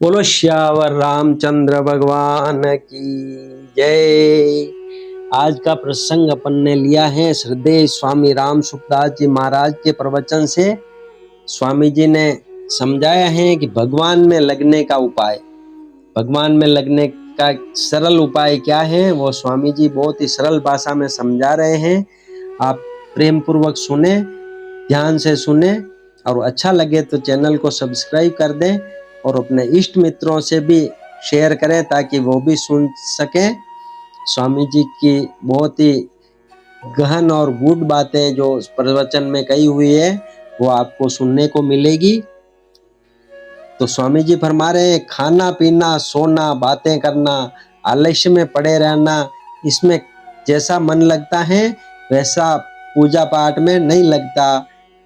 बोलो श्यावर रामचंद्र भगवान की जय। आज का प्रसंग अपन ने लिया है श्रद्धेय स्वामी राम सुखदास जी महाराज के प्रवचन से। स्वामी जी ने समझाया है कि भगवान में लगने का उपाय, भगवान में लगने का सरल उपाय क्या है, वो स्वामी जी बहुत ही सरल भाषा में समझा रहे हैं। आप प्रेम पूर्वक सुने, ध्यान से सुने, और अच्छा लगे तो चैनल को सब्सक्राइब कर दें और अपने इष्ट मित्रों से भी शेयर करें ताकि वो भी सुन सकें। स्वामी जी की बहुत ही गहन और गूढ़ बातें जो प्रवचन में कही हुई है वो आपको सुनने को मिलेगी। तो स्वामी जी फरमा रहे हैं, खाना पीना सोना बातें करना आलस्य में पड़े रहना, इसमें जैसा मन लगता है वैसा पूजा पाठ में नहीं लगता।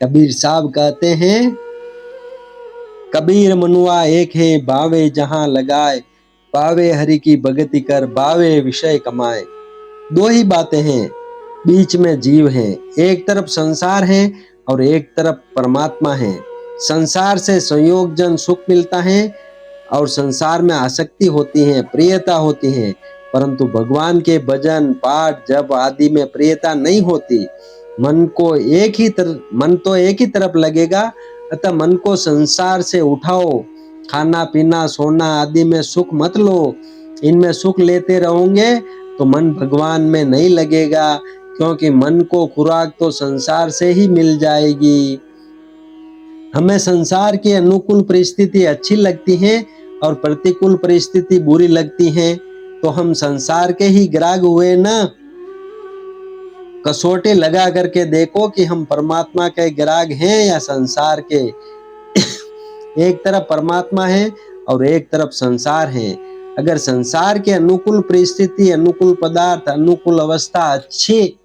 कबीर साहब कहते हैं, कबीर मनुआ एक है बावे जहां लगाए, बावे हरि की भगति कर बावे विषय कमाए। दो ही बातें हैं, बीच में जीव है। एक तरफ संसार है और एक तरफ परमात्मा है। संसार से संयोग जन सुख मिलता है और संसार में आसक्ति होती है, प्रियता होती है, परंतु भगवान के भजन पाठ जप आदि में प्रियता नहीं होती। मन तो एक ही तरफ लगेगा। अतः मन को संसार से उठाओ, खाना पीना सोना आदि में सुख मत लो। इनमें सुख लेते रहोगे तो मन भगवान में नहीं लगेगा, क्योंकि मन को खुराक तो संसार से ही मिल जाएगी। हमें संसार की अनुकूल परिस्थिति अच्छी लगती है और प्रतिकूल परिस्थिति बुरी लगती है, तो हम संसार के ही ग्राहक हुए ना। कसौटी लगा करके देखो कि हम परमात्मा के ग्राहक हैं या संसार के। एक तरफ परमात्मा है और एक तरफ संसार है। अगर संसार के अनुकूल परिस्थिति, अनुकूल पदार्थ, अनुकूल अवस्था अच्छी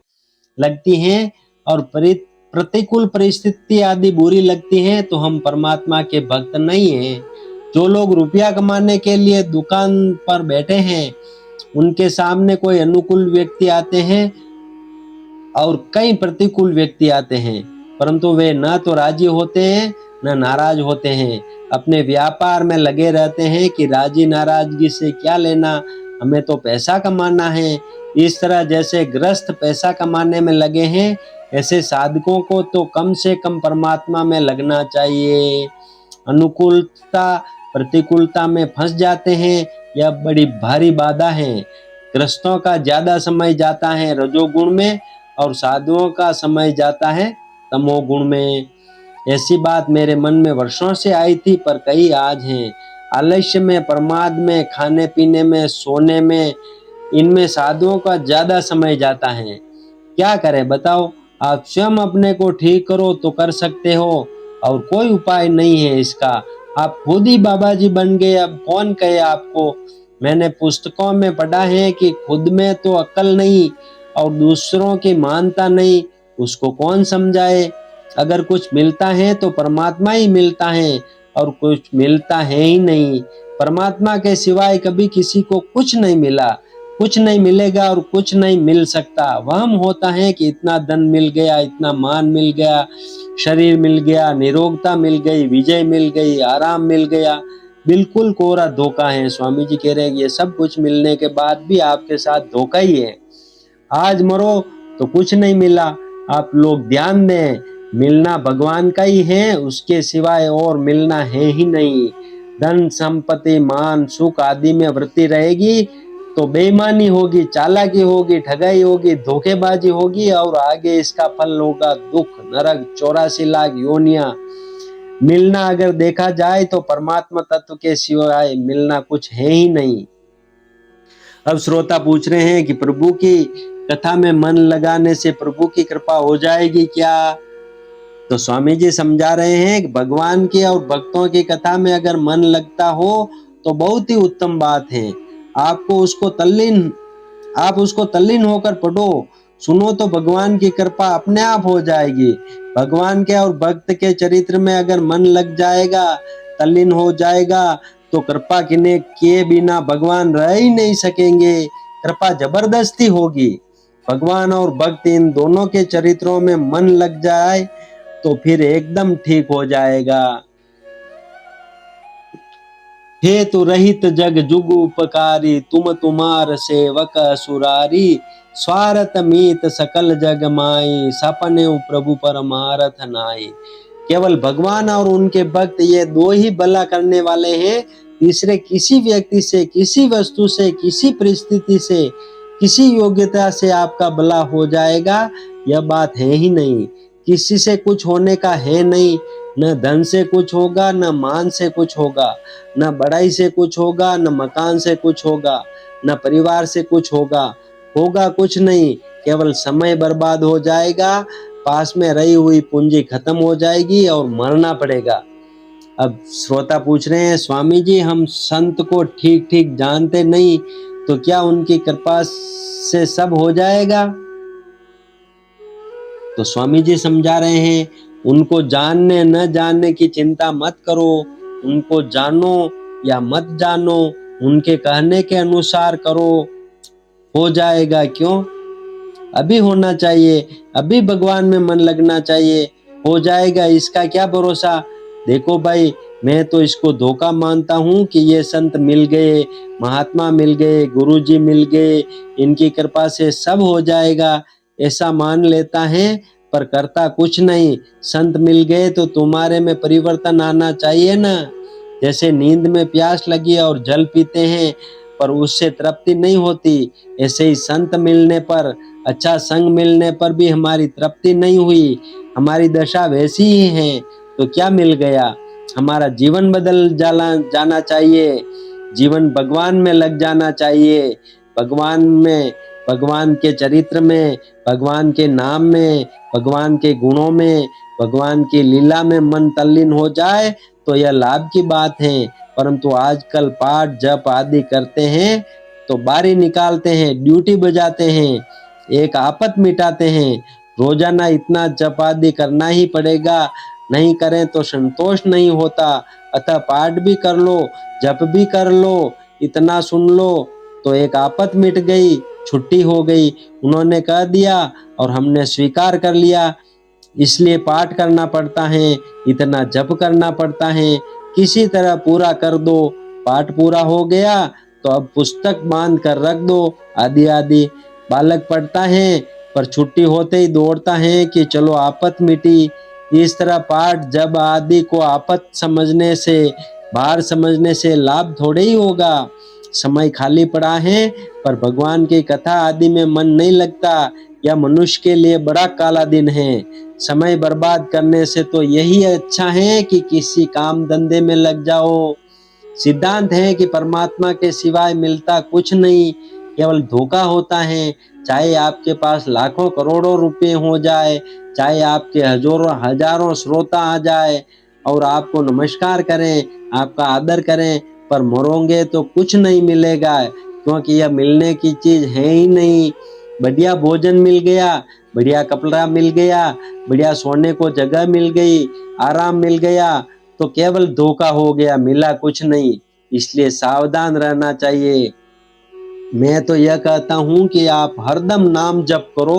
लगती है और प्रतिकूल परिस्थिति आदि बुरी लगती है तो हम परमात्मा के भक्त नहीं हैं। जो लोग रुपया कमाने के लिए दुकान पर बैठे हैं, उनके सामने कोई अनुकूल व्यक्ति आते हैं और कई प्रतिकूल व्यक्ति आते हैं, परंतु वे न तो राजी होते हैं न नाराज होते हैं। अपने व्यापार में लगे रहते हैं कि राजी नाराजगी से क्या लेना, हमें तो पैसा कमाना है। इस तरह जैसे गृहस्थ पैसा कमाने में लगे हैं, ऐसे साधकों को तो कम से कम परमात्मा में लगना चाहिए। अनुकूलता प्रतिकूलता में फंस जाते हैं, यह बड़ी भारी बाधा है। गृहस्थों का ज्यादा समय जाता है रजोगुण में और साधुओं का समय जाता है तमोगुण में। ऐसी बात मेरे मन में वर्षों से आई थी, पर कई आज हैं। आलस्य में, प्रमाद में, खाने पीने में, सोने में, इनमें साधुओं का ज्यादा समय जाता है। क्या करें बताओ? आप स्वयं अपने को ठीक करो तो कर सकते हो और कोई उपाय नहीं है इसका। आप खुद ही बाबा जी बन गए, अब कौन कहे आपको। मैंने पुस्तकों में पढ़ा है कि खुद में तो अक्ल नहीं और दूसरों की मानता नहीं, उसको कौन समझाए। अगर कुछ मिलता है तो परमात्मा ही मिलता है और कुछ मिलता है ही नहीं। परमात्मा के सिवाय कभी किसी को कुछ नहीं मिला, कुछ नहीं मिलेगा और कुछ नहीं मिल सकता। वहम होता है कि इतना धन मिल गया, इतना मान मिल गया, शरीर मिल गया, निरोगता मिल गई, विजय मिल गई, आराम मिल गया। बिल्कुल कोरा धोखा है। स्वामी जी कह रहे हैं ये सब कुछ मिलने के बाद भी आपके साथ धोखा ही है। आज मरो तो कुछ नहीं मिला। आप लोग ध्यान दें, मिलना भगवान का ही है, उसके सिवाय और मिलना है ही नहीं। धन संपत्ति मान सुख आदि में वृत्ति रहेगी तो बेईमानी होगी, चालाकी होगी, ठगाई होगी, धोखेबाजी होगी और आगे इसका फल होगा दुख, नरक, 84 लाख योनियां। मिलना अगर देखा जाए तो परमात्मा तत्व के सिवाय मिलना कुछ है ही नहीं। अब श्रोता पूछ रहे हैं कि प्रभु की कथा में मन लगाने से प्रभु की कृपा हो जाएगी क्या? तो स्वामी जी समझा रहे हैं कि भगवान की और भक्तों की कथा में अगर मन लगता हो तो बहुत ही उत्तम बात है। आप उसको तल्लीन होकर पढ़ो, सुनो तो भगवान की कृपा अपने आप हो जाएगी। भगवान के और भक्त के चरित्र में अगर मन लग जाएगा, तल्लीन हो जाएगा, तो कृपा किए बिना भगवान रह ही नहीं सकेंगे। कृपा जबरदस्ती होगी। भगवान और भक्त इन दोनों के चरित्रों में मन लग जाए तो फिर एकदम ठीक हो जाएगा। हेतु रहित जग जुग उपकारी, तुम तुम्हार सेवक सुरारी। स्वार्थ मीत सकल जग माई, सपने प्रभु परमारथ नाई। केवल भगवान और उनके भक्त ये दो ही भला करने वाले हैं। तीसरे किसी व्यक्ति से, किसी वस्तु से, किसी परिस्थिति से, किसी योग्यता से आपका भला हो जाएगा, यह बात है ही नहीं। किसी से कुछ होने का है नहीं। न धन से कुछ होगा, न मान से कुछ होगा, न बड़ाई से कुछ होगा, न मकान से कुछ होगा, न परिवार से कुछ होगा। होगा कुछ नहीं, केवल समय बर्बाद हो जाएगा, पास में रही हुई पूंजी खत्म हो जाएगी और मरना पड़ेगा। अब श्रोता पूछ रहे हैं, स्वामी जी हम संत को ठीक ठीक जानते नहीं, तो क्या उनकी कृपा से सब हो जाएगा? तो स्वामी जी समझा रहे हैं, उनको जानने न जानने की चिंता मत करो। उनको जानो या मत जानो, उनके कहने के अनुसार करो, हो जाएगा। क्यों? अभी होना चाहिए, अभी भगवान में मन लगना चाहिए, हो जाएगा। इसका क्या भरोसा? देखो भाई, मैं तो इसको धोखा मानता हूँ कि ये संत मिल गए, महात्मा मिल गए, गुरुजी मिल गए, इनकी कृपा से सब हो जाएगा, ऐसा मान लेता है, पर करता कुछ नहीं। संत मिल गए तो तुम्हारे में परिवर्तन आना चाहिए ना। जैसे नींद में प्यास लगी और जल पीते हैं पर उससे तृप्ति नहीं होती, ऐसे ही संत मिलने पर, अच्छा संग मिलने पर भी हमारी तृप्ति नहीं हुई। हमारी दशा वैसी ही है, तो क्या मिल गया? हमारा जीवन बदल जाना चाहिए। जीवन भगवान में लग जाना चाहिए। भगवान में, भगवान के चरित्र में, भगवान के नाम में, भगवान के गुणों में, भगवान की लीला में मन तल्लीन हो जाए तो यह लाभ की बात है। परंतु आजकल पाठ जप आदि करते हैं तो बारी निकालते हैं, ड्यूटी बजाते हैं, एक आफत मिटाते हैं। रोजाना इतना जप आदि करना ही पड़ेगा, नहीं करें तो संतोष नहीं होता। अतः पाठ भी कर लो, जप भी कर लो, इतना सुन लो तो एक आफत मिट गई, छुट्टी हो गई। उन्होंने कह दिया और हमने स्वीकार कर लिया, इसलिए पाठ करना पड़ता है, इतना जप करना पड़ता है। किसी तरह पूरा कर दो। पाठ पूरा हो गया तो अब पुस्तक बांध कर रख दो, आदि आदि। बालक पढ़ता है पर छुट्टी होते ही दौड़ता है कि चलो आफत मिटी। इस तरह पाठ जब आदि को आफत समझने से, भार समझने से लाभ थोड़े ही होगा। समय खाली पड़ा है पर भगवान की कथा आदि में मन नहीं लगता, यह मनुष्य के लिए बड़ा काला दिन है। समय बर्बाद करने से तो यही अच्छा है कि किसी काम धंधे में लग जाओ। सिद्धांत है कि परमात्मा के सिवाय मिलता कुछ नहीं, केवल धोखा होता है। चाहे आपके पास लाखों करोड़ों रुपए हो जाए, चाहे आपके हजारों हजारों श्रोता आ जाए और आपको नमस्कार करें, आपका आदर करें, पर मरोगे तो कुछ नहीं मिलेगा, क्योंकि यह मिलने की चीज है ही नहीं। बढ़िया भोजन मिल गया, बढ़िया कपड़ा मिल गया, बढ़िया सोने को जगह मिल गई, आराम मिल गया, तो केवल धोखा हो गया, मिला कुछ नहीं। इसलिए सावधान रहना चाहिए। मैं तो यह कहता हूँ कि आप हरदम नाम जप करो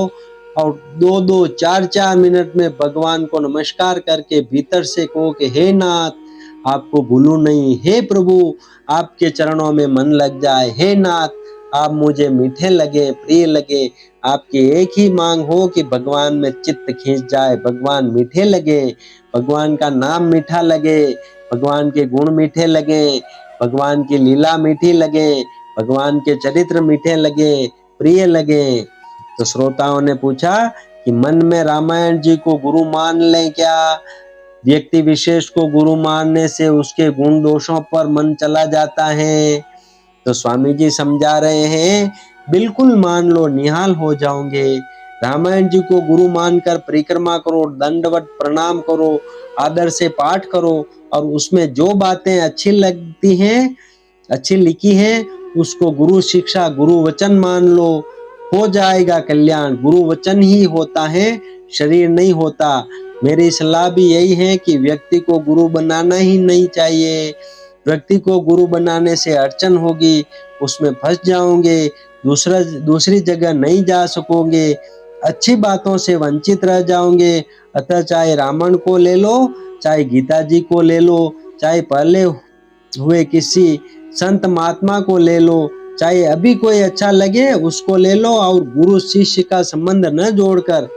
और 2-2 4-4 मिनट में भगवान को नमस्कार करके भीतर से कहो कि हे नाथ, आपको भूलूं नहीं, हे प्रभु आपके चरणों में मन लग जाए, हे नाथ आप मुझे मीठे लगे, प्रिय लगे। आपकी एक ही मांग हो कि भगवान में चित्त खींच जाए, भगवान मीठे लगे, भगवान का नाम मीठा लगे, भगवान के गुण मीठे लगे, भगवान की लीला मीठी लगे, भगवान के चरित्र मीठे लगे, प्रिय लगे। तो श्रोताओं ने पूछा कि मन में रामायण जी को गुरु मान लें क्या? व्यक्ति विशेष को गुरु मानने से उसके गुण दोषों पर मन चला जाता है। तो स्वामी जी समझा रहे हैं, बिल्कुल मान लो, निहाल हो जाओगे। रामायण जी को गुरु मानकर परिक्रमा करो, दंडवत प्रणाम करो, आदर से पाठ करो और उसमें जो बातें अच्छी लगती हैं, अच्छी लिखी है, उसको गुरु शिक्षा, गुरु वचन मान लो, हो जाएगा कल्याण। गुरु वचन ही होता है, शरीर नहीं होता। मेरी सलाह भी यही है कि व्यक्ति को गुरु बनाना ही नहीं चाहिए। व्यक्ति को गुरु बनाने से अड़चन होगी, उसमें फंस जाओगे, दूसरी जगह नहीं जा सकोगे, अच्छी बातों से वंचित रह जाओगे। अतः चाहे रावण को ले लो, चाहे गीता जी को ले लो, चाहे पहले हुए किसी संत महात्मा को ले लो, चाहे अभी कोई अच्छा लगे उसको ले लो, और गुरु शिष्य का संबंध न जोड़कर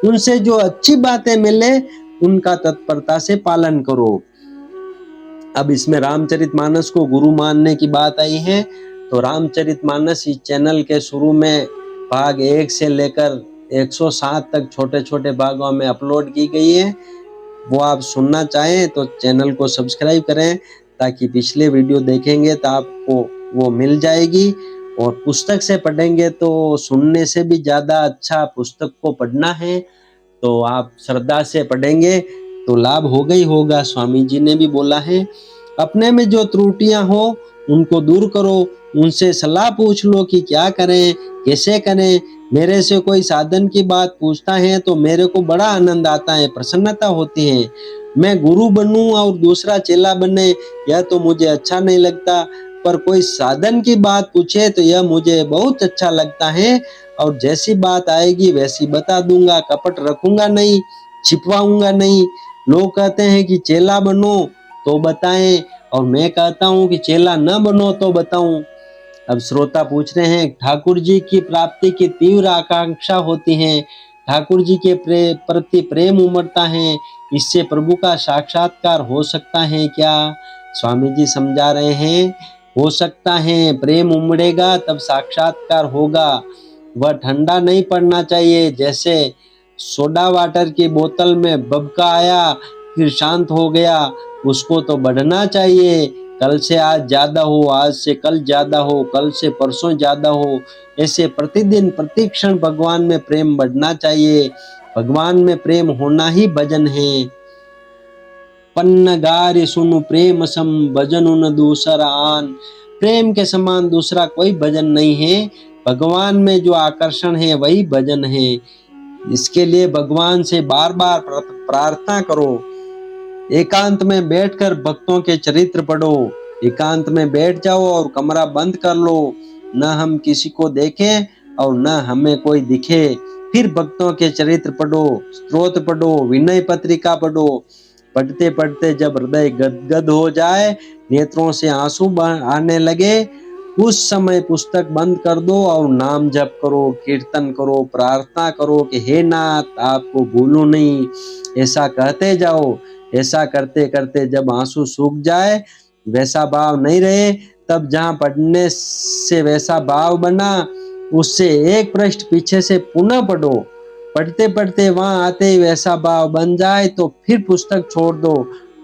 उनसे जो अच्छी बातें मिले उनका तत्परता से पालन करो। अब इसमें रामचरितमानस को गुरु मानने की बात आई है, तो रामचरितमानस इस चैनल के शुरू में भाग 1 से लेकर 107 तक छोटे छोटे भागों में अपलोड की गई है। वो आप सुनना चाहें तो चैनल को सब्सक्राइब करें, ताकि पिछले वीडियो देखेंगे तो आपको वो मिल जाएगी। और पुस्तक से पढ़ेंगे तो सुनने से भी ज्यादा अच्छा पुस्तक को पढ़ना है, तो आप श्रद्धा से पढ़ेंगे तो लाभ होगा ही होगा। स्वामी जी ने भी बोला है, अपने में जो त्रुटियां हो उनको दूर करो, उनसे सलाह पूछ लो कि क्या करें कैसे करें। मेरे से कोई साधन की बात पूछता है तो मेरे को बड़ा आनंद आता है, प्रसन्नता होती है। मैं गुरु बनूं और दूसरा चेला बने यह तो मुझे अच्छा नहीं लगता, पर कोई साधन की बात पूछे तो यह मुझे बहुत अच्छा लगता है, और जैसी बात आएगी वैसी बता दूंगा, कपट रखूंगा नहीं, छिपवाऊंगा नहीं। लोग कहते हैं कि चेला बनो तो बताएं, और मैं कहता हूं कि चेला न बनो तो बताऊं। अब श्रोता पूछ रहे हैं, ठाकुर जी की प्राप्ति की तीव्र आकांक्षा होती है, ठाकुर जी के प्रति प्रेम उमड़ता है, इससे प्रभु का साक्षात्कार हो सकता है क्या? स्वामी जी समझा रहे हैं, हो सकता है, प्रेम उमड़ेगा तब साक्षात्कार होगा। वह ठंडा नहीं पड़ना चाहिए, जैसे सोडा वाटर की बोतल में बबका आया फिर शांत हो गया, उसको तो बढ़ना चाहिए। कल से आज ज्यादा हो, आज से कल ज्यादा हो, कल से परसों ज्यादा हो, ऐसे प्रतिदिन प्रतिक्षण भगवान में प्रेम बढ़ना चाहिए। भगवान में प्रेम होना ही भजन है। पन्न गारि सुनु प्रेम सम भजन उन दूसरा आन। प्रेम के समान दूसरा कोई भजन नहीं है, भगवान में जो आकर्षण है वही भजन है। इसके लिए भगवान से बार बार प्रार्थना करो। एकांत में बैठकर भक्तों के चरित्र पढ़ो। एकांत में बैठ जाओ और कमरा बंद कर लो, न हम किसी को देखें और न हमें कोई दिखे। फिर भक्तों के चरित्र पढ़ो, स्तोत्र पढ़ो, विनय पत्रिका पढ़ो। पढ़ते पढ़ते जब हृदय गदगद हो जाए, नेत्रों से आंसू आने लगे, उस समय पुस्तक बंद कर दो और नाम जप करो, कीर्तन करो, प्रार्थना करो कि हे नाथ आपको भूलूं नहीं, ऐसा कहते जाओ। ऐसा करते करते जब आंसू सूख जाए, वैसा भाव नहीं रहे, तब जहाँ पढ़ने से वैसा भाव बना उससे एक पृष्ठ पीछे से पुनः पढ़ो। पढ़ते पढ़ते वहां आते ही वैसा भाव बन जाए तो फिर पुस्तक छोड़ दो।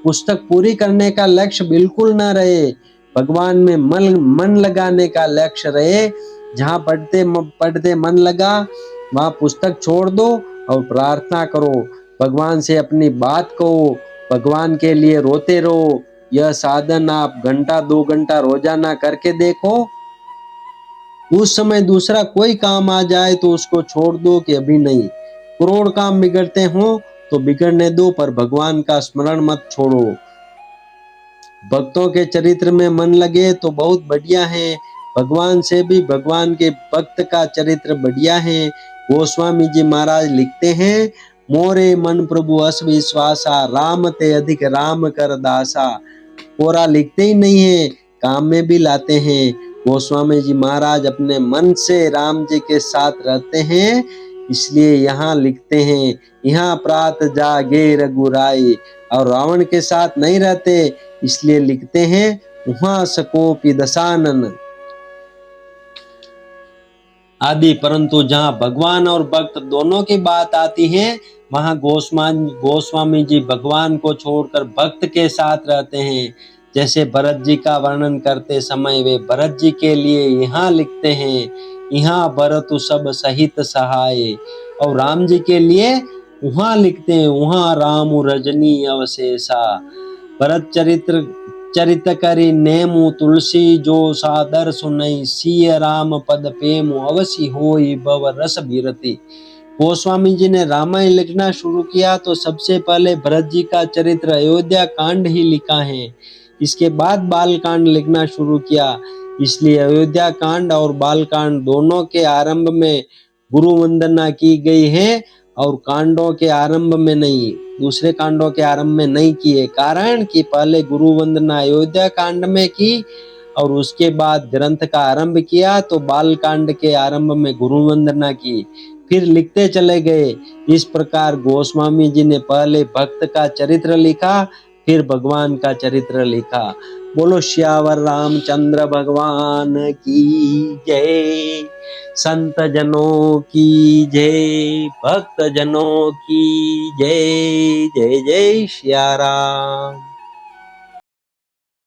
पुस्तक पूरी करने का लक्ष्य बिल्कुल न रहे, भगवान में मन लगाने का लक्ष्य रहे। जहाँ पढ़ते पढ़ते मन लगा वहां पुस्तक छोड़ दो और प्रार्थना करो, भगवान से अपनी बात कहो, भगवान के लिए रोते रहो। यह साधन आप घंटा 2 घंटा रोजाना करके देखो। उस समय दूसरा कोई काम आ जाए तो उसको छोड़ दो कि अभी नहीं। करोड़ काम बिगड़ते हो तो बिगड़ने दो, पर भगवान का स्मरण मत छोड़ो। भक्तों के चरित्र में मन लगे तो बहुत बढ़िया है, भगवान से भी भगवान के भक्त का चरित्र बढ़िया है। गोस्वामी जी महाराज लिखते हैं, मोरे मन प्रभु अस विश्वासा, राम ते अधिक राम कर दासा। कोरा लिखते ही नहीं है, काम में भी लाते हैं। गोस्वामी जी महाराज अपने मन से राम जी के साथ रहते हैं, इसलिए यहाँ लिखते हैं, यहाँ प्रात जागे रघुराई। और रावण के साथ नहीं रहते, इसलिए लिखते हैं, वहां सकोपि दशानन आदि। परंतु जहाँ भगवान और भक्त दोनों की बात आती है, वहां गोस्वामी जी भगवान को छोड़कर भक्त के साथ रहते हैं। जैसे भरत जी का वर्णन करते समय वे भरत जी के लिए यहाँ लिखते हैं, यहाँ भरत सब सहित सहाय। और राम जी के लिए वहां लिखते हैं, वहां राम रजनी अवशेषा। भरत चरित करी नेमु तुलसी, जो सादर सुनई सिय राम पद पेमु, अवसी होई भव रस बिरती। गोस्वामी जी ने रामायण लिखना शुरू किया तो सबसे पहले भरत जी का चरित्र अयोध्या कांड ही लिखा है, इसके बाद बाल कांड लिखना शुरू किया। इसलिए अयोध्या कांड और बाल कांड दोनों के आरंभ में गुरु वंदना की गई है, और कांडों के आरंभ में नहीं, दूसरे कांडों के आरंभ में नहीं किए। कारण कि पहले गुरु वंदना अयोध्या कांड में की और उसके बाद ग्रंथ का आरंभ किया तो बाल कांड के आरंभ में गुरु वंदना की, फिर लिखते चले गए। इस प्रकार गोस्वामी जी ने पहले भक्त का चरित्र लिखा, फिर भगवान का चरित्र लिखा। बोलो श्यावर रामचंद्र भगवान की जय। संत जनों की जय, भक्त जनों की जय। जय जय श्या राम।